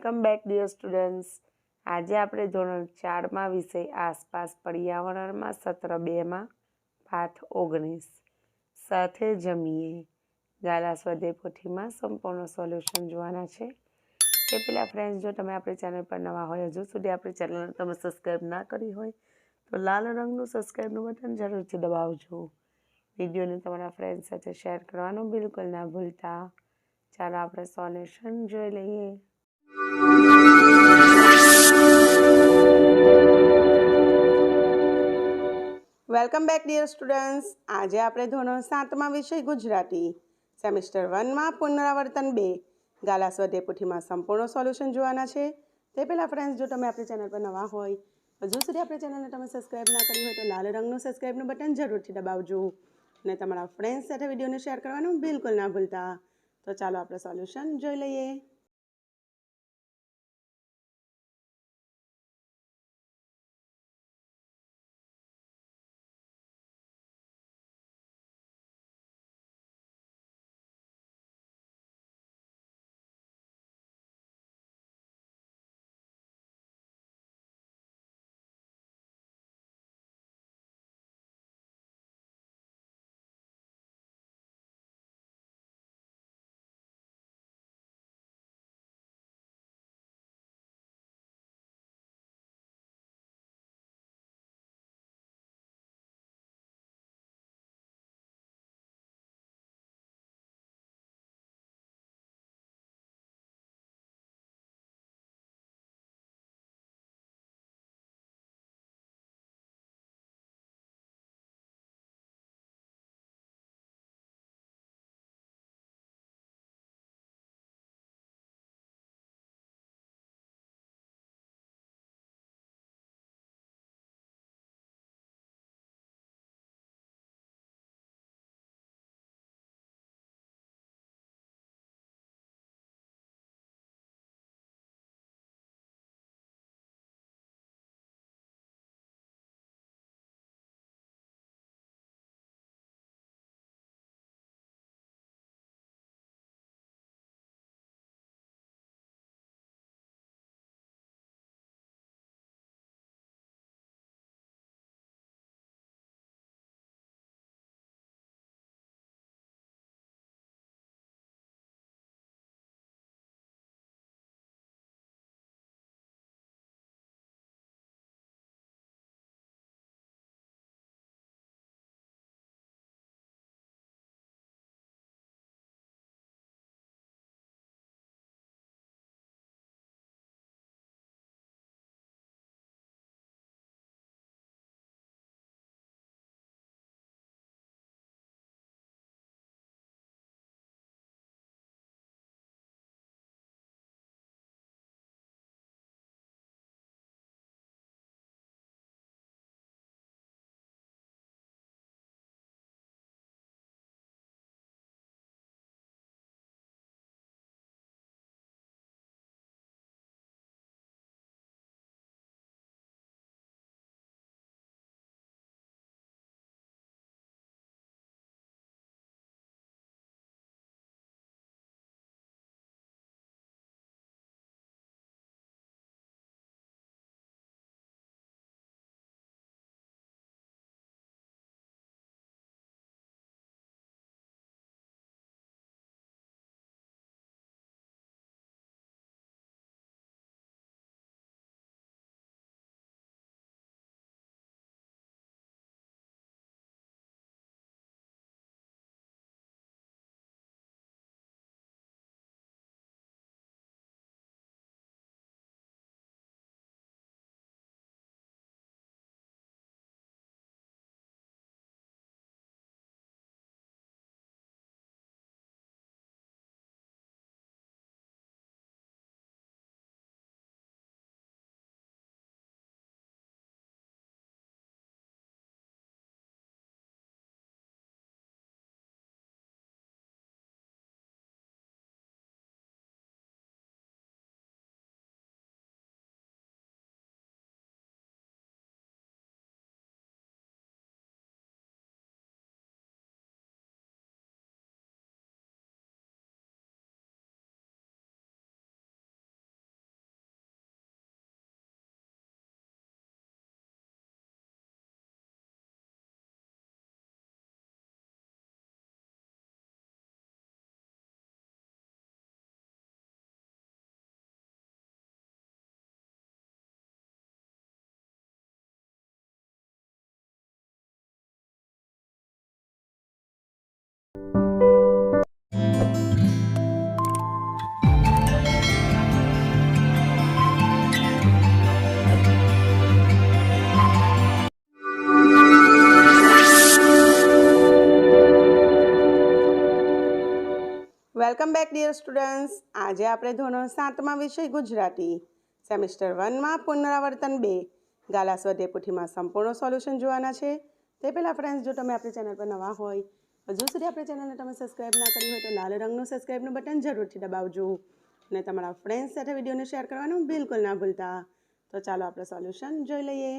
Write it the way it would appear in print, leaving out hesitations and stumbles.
Welcome back dear students. આજે આપણે ધોરણ 4માં વિષય આસપાસ પર્યાવરણમાં સત્ર 2માં પાઠ 19 સાથે જમીએ ગાલા સ્વાધ્યાય પોથીમાં સંપૂર્ણ સોલ્યુશન જોવાના છે. તે પહેલાં ફ્રેન્ડ્સ, જો તમે આપણી ચેનલ પર નવા હોય, હજુ સુધી આપણી ચેનલને તમે સબસ્ક્રાઈબ ના કરી હોય તો લાલ રંગનું સબસ્ક્રાઈબનું બટન જરૂરથી દબાવજો. વિડીયોને તમારા ફ્રેન્ડ્સ સાથે શેર કરવાનું બિલકુલ ના ભૂલતા. ચાલો આપણે સોલ્યુશન જોઈ લઈએ. Welcome back dear students. આજે આપણે ધોરણ 7માં વિષય ગુજરાતી સેમિસ્ટર 1માં પુનરાવર્તન 2 ગાલા સ્વાધ્યાય પોથીમાં સંપૂર્ણ સોલ્યુશન જોવાના છે. તે પહેલાં ફ્રેન્ડ્સ, જો તમે આપણી ચેનલ પર નવા હોય, હજુ સુધી આપણી ચેનલને તમે સબસ્ક્રાઈબ ના કરી હોય તો લાલ રંગનું સબસ્ક્રાઈબનું બટન જરૂરથી દબાવજો અને તમારા ફ્રેન્ડ્સ સાથે વિડીયોને શેર કરવાનું બિલકુલ ના ભૂલતા. તો ચાલો આપણે સોલ્યુશન જોઈ લઈએ. Welcome back dear students. આજે આપણે ધોરણ 7માં વિષય ગુજરાતી સેમિસ્ટર 1માં પુનરાવર્તન 2 ગાલા સ્વાધ્યાય પોથીમાં સંપૂર્ણ સોલ્યુશન જોવાના છે. તે પહેલાં ફ્રેન્ડ્સ, જો તમે આપણી ચેનલ પર નવા હોય, હજુ સુધી આપણી ચેનલને તમે સબસ્ક્રાઈબ ના કરી હોય તો લાલ રંગનું સબસ્ક્રાઈબનું બટન જરૂરથી દબાવજો અને તમારા ફ્રેન્ડ્સ સાથે વિડીયોને શેર કરવાનું બિલકુલ ના ભૂલતા. તો ચાલો આપણે સોલ્યુશન જોઈ લઈએ.